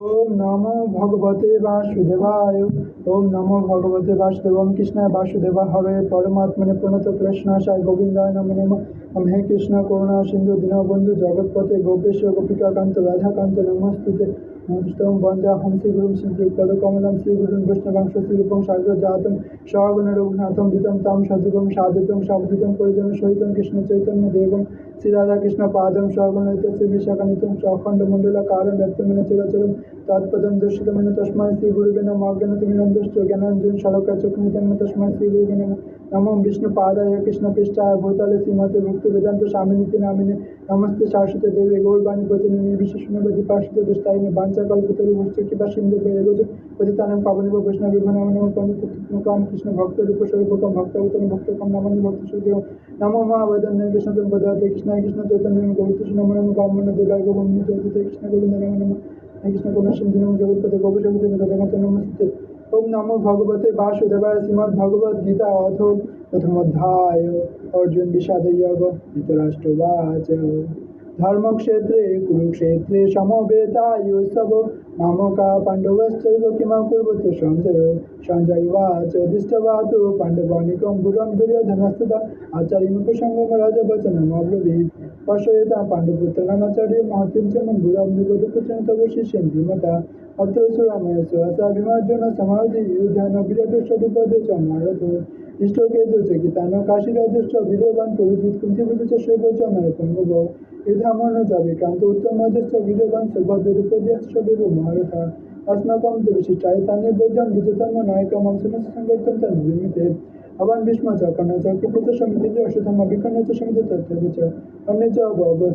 ওম নমো ভগবতে বাসুদেবায়। ওম নমো ভগবতে বাসুদেব। ওম কৃষ্ণায় বাসুদেবা হরে পরমাত্মনে প্রণত ক্লেশনাশায় গোবিন্দায় নমো নমঃ। ওম হে কৃষ্ণ করুণা সিন্ধু দীনবন্ধু জগৎপতে গোপেশ গোপিকাকান্ত রাধাকান্ত নমস্তুতে। নমস্তুং বন্দেহং শ্রীগুরুং শ্রীযুক্তপদকমলং শ্রীগুরুং বৈষ্ণবাংশ শ্রীরূপং সাগ্রজাতং সহগণ রঘুনাথং বিতং তাং সজীবং সাধিতং সাবধিতং পরিজন সহিতং কৃষ্ণ চৈতন্য দেবং শ্রী রাধা কৃষ্ণ পাদং সহগণিত শ্রী বিশাখানিতং অখণ্ড মণ্ডলাকারং ব্যক্তমেন চিরচরম তৎপদম দর্শিতমেন তস্मै শ্রী গুরুবে নমঃ। অজ্ঞানতিমিরন্ধস্য জ্ঞানাঞ্জন শলাকা চক্ষুনিতং তস্मै শ্রী গুরুবে নমঃ। নমো বিষ্ণুপাদায় কৃষ্ণপৃষ্ঠায় ভূতলে শ্রীমতে ভক্তিবেদান্ত স্বামিনীতি নামিনে নমস্তে শাশ্বতে দেবে গৌরবাণী প্রতিনি নির্বিশেষণবাদী পার্শ্বত দুষ্টাইনে বাঞ্চাকল্পতরুভশ্চ কৃপা সিন্ধু এগোজ পতিতানাং পাবনিব বৈষ্ণবেভ্যো নমো নমঃ। পণ্ডিতত্ত্বকাম কৃষ্ণ ভক্ত রূপস্বরূপকম ভক্তবতন ভক্তকম নামানি ভক্ত সুদেব নমো মহাবদন্যায় কৃষ্ণপ্রেম পদার্থে কৃষ্ণায় কৃষ্ণ চৈতন্য গৌরীকৃষ্ণ নমো নমঃ। ব্রাহ্মণ দেবায় গোবিন্দ জ্যোতিতে কৃষ্ণ গোবিন্দ নমো নমঃ। কৃষ্ণ করুণা সিন্ধু নমঃ। জগৎপতে গোপীশক্তিতে রাধাকান্ত নমস্তে। ওম নমো ভগবতে বাসুদেবায়। শ্রীমদ্ ভগবদ গীতা অথ প্রথমোধ্যায় অর্জুন বিষাদ যোগ ধৃতরাষ্ট্রবাচ ধর্মক্ষেত্রে কুরুক্ষেত্রে সমবেতাयुत्सव মামকা পাণ্ডবশ্চৈব কিমকুর্বত সঞ্জয়। সঞ্জয় উবাচ দৃষ্ট্वा তু পাণ্ডবানীকं গুরুং দুর্যোধনস্তথা আচার্যमुपसंगम রাজবচনমব্রवीत्। পশ্যেতাं পাণ্ডুপুত্রাणामाचार्य महतीं च मम गुरुं निबोधपुत्रेण तव शिष्यं धीमता। अत्र सुरामेषु असाभिमार्जन समाधि युधान विराटोषधुपदे च महारथो इष्टकेतु च गीतानो काशीराजश्च वीर्यवान् पुरुजित् कुन्तीपुत्र च शैव च नरपुङ्गव युधामनो च विक्रान्तो उत्तमोजश्च वीर्यवान् सुभद्रद्रुपदश्च देवो महारथः। अस्माकं तु विशिष्टाय तानि बोध्यं द्विजतमो नायकं वंशनस्य संवर्धं तन्विमिते। भवान् भीष्म च कर्ण च कुपुत्र समिति च अश्वत्थामा विकर्ण च समिति तथैव च अन्ये च बभूवुः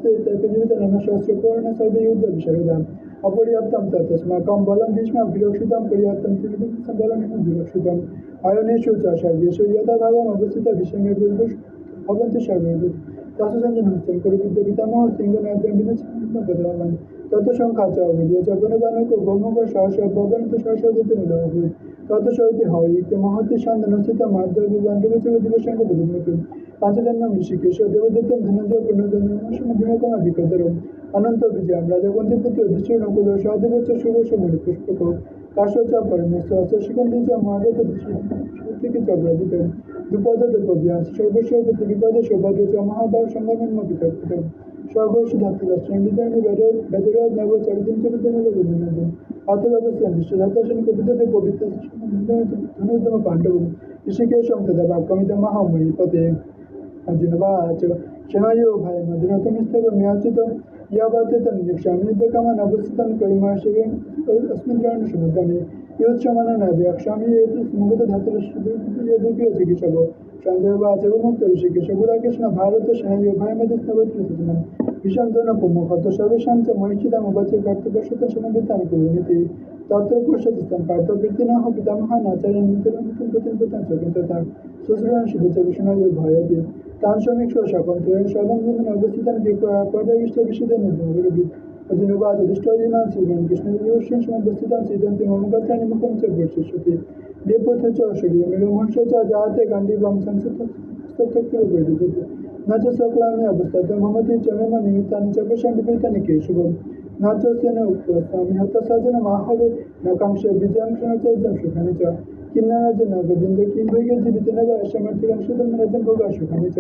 तर्कजीवितानां सहस्रपूर्ण सर्वे युद्धविशारदाः। अपर्याप्तं तस्माकं बलं भीष्म विवक्षितं पर्याप्तं त्रिविधं बलं विवक्षितम्। अयनेषु च सर्वेषु यथाभागम् अवस्थितः विषमे भवन्तु सर्वे तस्य सञ्जनं कुरु विद्यापितामहः सिंहनाथं विनश्यन् तत् संख्या च वीर्य च गुणवानको गोमुख सहस्र भवन्तु सहस्रदत्तमुदाभूत्। तत् सैति हविक्ते महति शान्तनुस्थितं माधवबान्धवच दिवसं बुद्धिमतु पाञ्चजन्यं ऋषिकेश देवदत्तं धनञ्जय पूर्णधनुष्यं विकटरम् अनन्त विजयं राजकुन्तीपुत्र धृष्टनकुल सहदेव च सुवर्ष मुनिपुष्पको काश्य च परमेश्वर शशिखण्डी च महारथ धृष्टिके च व्रजितम् द्रुपद द्रौपद्याश्च सर्वस्व विपद सौभद्र च महाभारत संगमं पितृ सर्वस्व धातुराष्ट्रं वेदराज नव चरितं च विद्यमूलबुद्धिमतम् अतोऽवश्यं दृष्टधाताशनं कवितते पवित्र धनुर्धम पाण्डवम् ऋषिकेशं तदा वाक्यमिदमहमयि पते। अर्जुनवाच शनयो भयमधुरतमस्तव म्याच्युतं यावत् तन्निरीक्षामि युद्धकामान् अवस्थितं कैमाशवे अस्मिन् रणसमुद्यमे योत्समानः न व्याक्ष्यामि एतस्मुगतधातुरश्रुतं यद्यपि अचिकित्सव। सञ्जयवाच विमुक्त ऋषिकेश गुडाकृष्ण भारत शनयो भयमधुस्तवत्कृतम् विषं दोनपुमुखत सर्वेषां च महिषितामुवाच कर्तव्यशतं समवेतानि कुर्वन्ति। तत्र पश्यति पार्थवृत्तिनः पितामहान् आचार्यान् मित्रं प्रतिपदं तथा शुश्रूषां सिद्धे च विष्णुयो भयति तान् समीक्ष्य शकन्त्रेण सदन्वन्दन अवस्थितान् पर्यविष्टविषदे गुरुभिः। अर्जुनोवाच दृष्ट्वा इमां श्रीरान् कृष्णयोष्यं समवस्थितान् सीदन्ति मम गात्राणि मुखं च वर्षिष्यति वेपथ च सूर्यमेरुमहर्ष च जाते गाण्डीवं संसृतस्तत्यक्तिर्वैदिते न च सक्लामे अवस्थातं भवति च मम निमित्तानि च पश्यामि विपरीतानि केशवम् न च स्येन उपस्थामि हतसजनमाहवे न काङ्क्षे विजयं क्षणचैद्यं सुखानि च किं न राज्यं न गोविन्द किं भोग्यजीवितेन वा समर्थकांक्षितं राज्यं भोगा सुखानि च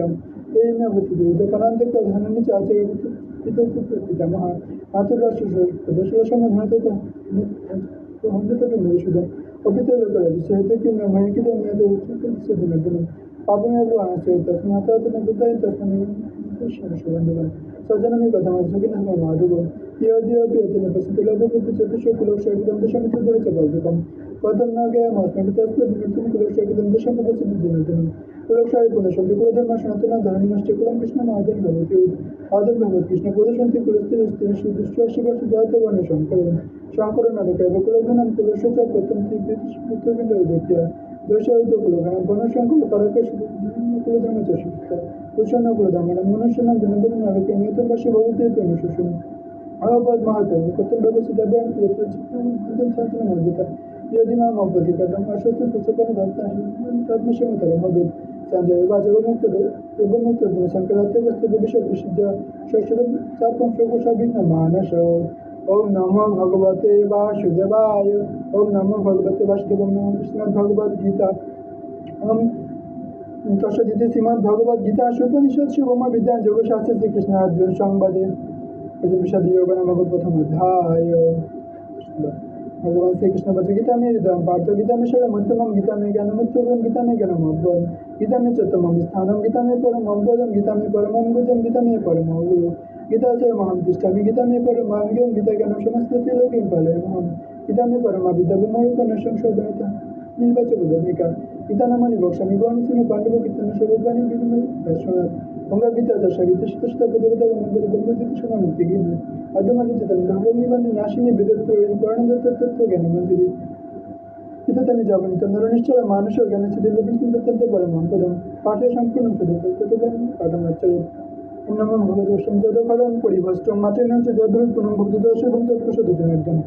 ते मे अवस्थिते युद्धकरान्तिक धनानि च आचर्यपितामहः मातुराष्ट्रसमधनतः अपितलोकराज्यस्य हेतु किं न मय्यकिदं नियतस्य दिनदिनं पापमेव आश्रय तस्मात् तत्तदय तस्मिन् सज्जनमे कथमसुखिनः माधवम् यद्यपि अतेन पश्यति लभ्यते चतुष्ष कुलक्षयकृतं दशमित्रदय च बालकं कथं न ज्ञेयमस्माभिः तस्मात् मृत्युं कुलक्षयकृतं दशमपश्यति दिनदिनं कुलक्षये पुनश्चन्ति कुलधर्मः सनातनः धर्मिणश्च कुलं कृष्णमादर्भवति आदर्भवत् कृष्णपोदशन्ति कुलस्त्रीस्त्रीषु दृष्ट्वा शिवस्य जातवर्णशङ्करम् शङ्करो नरकैव कुलघनं कुलस्य च पतन्ति पितृपिण्डोदत्य दोषयुतो कुलघनं वनशङ्करकरककुलधर्म च शिष्टः कुशलकुलधर्मणं मनुष्याणां दिनदिनं नरके नियतं पश्य भवति अनुशोषणम् अवपद्महतो कथं व्यवस्थितव्यं यत्र चित्तं शान्तिमोदिता यदि माम् अपतिकरणम् अश्वत्थं तत्मशमतरं भवेत्। सञ्जय उवाच एवमुक्तर्जुनः शङ्करात्यवस्थितो विशद्विषिज्य षष्ठं चापं शोकशाभिघ्नमानसः ओम नमो भगवते वासुदेवाय। ओम नमो भगवते वासुदेवाय। ओम नमो श्रीमद्भगवद गीता। ओम तत्सदिति श्रीमद्भगवद गीता उपनिषत्सु ब्रह्म विद्या योगशास्त्र श्री कृष्ण अर्जुन संवादे विशद योग नामक प्रथम अध्याय। भगवान श्री कृष्ण बच गीता में हृदय पार्थ गीता में शरणमत्तमं गीता में ज्ञानमुत्तमं गीता में ज्ञानमभ्यं गीता में चतुर्थम स्थानम गीता में परमं पदम गीता में परमं गुजम गीता में परमो गुरु गीता से महं तिष्ठामि गीता में परमं ज्ञानं गीता ज्ञानं समस्तते लोके पालयामहं गीता में परमा विद्या विमोचनं संशोधनता निर्वाचक धर्मिका गीता नामानि वक्ष्यामि गौणसिंह पांडव कीर्तन सर्वज्ञानी विनम्र दर्शनात् गंगा गीता दर्शवित शिष्ट पदवता मंगल ब्रह्मजित सुना मुक्ति गिन अधमनि चितन भगवन् निबंध नाशिनी विदत्त वर्णदत्त तत्व ज्ञान मंजरी इतने जागनित नर निश्चल मानुष ज्ञान सिद्धि लभित तत्व परमं पदम पाठे संपूर्ण सदत तत्व पाठम आचरेत् ओम नमो भगवते संजोदकरं परिभष्टं मातेन च जद्रुत् पुनः भक्तिदोषं तत्प्रसाद जनार्दन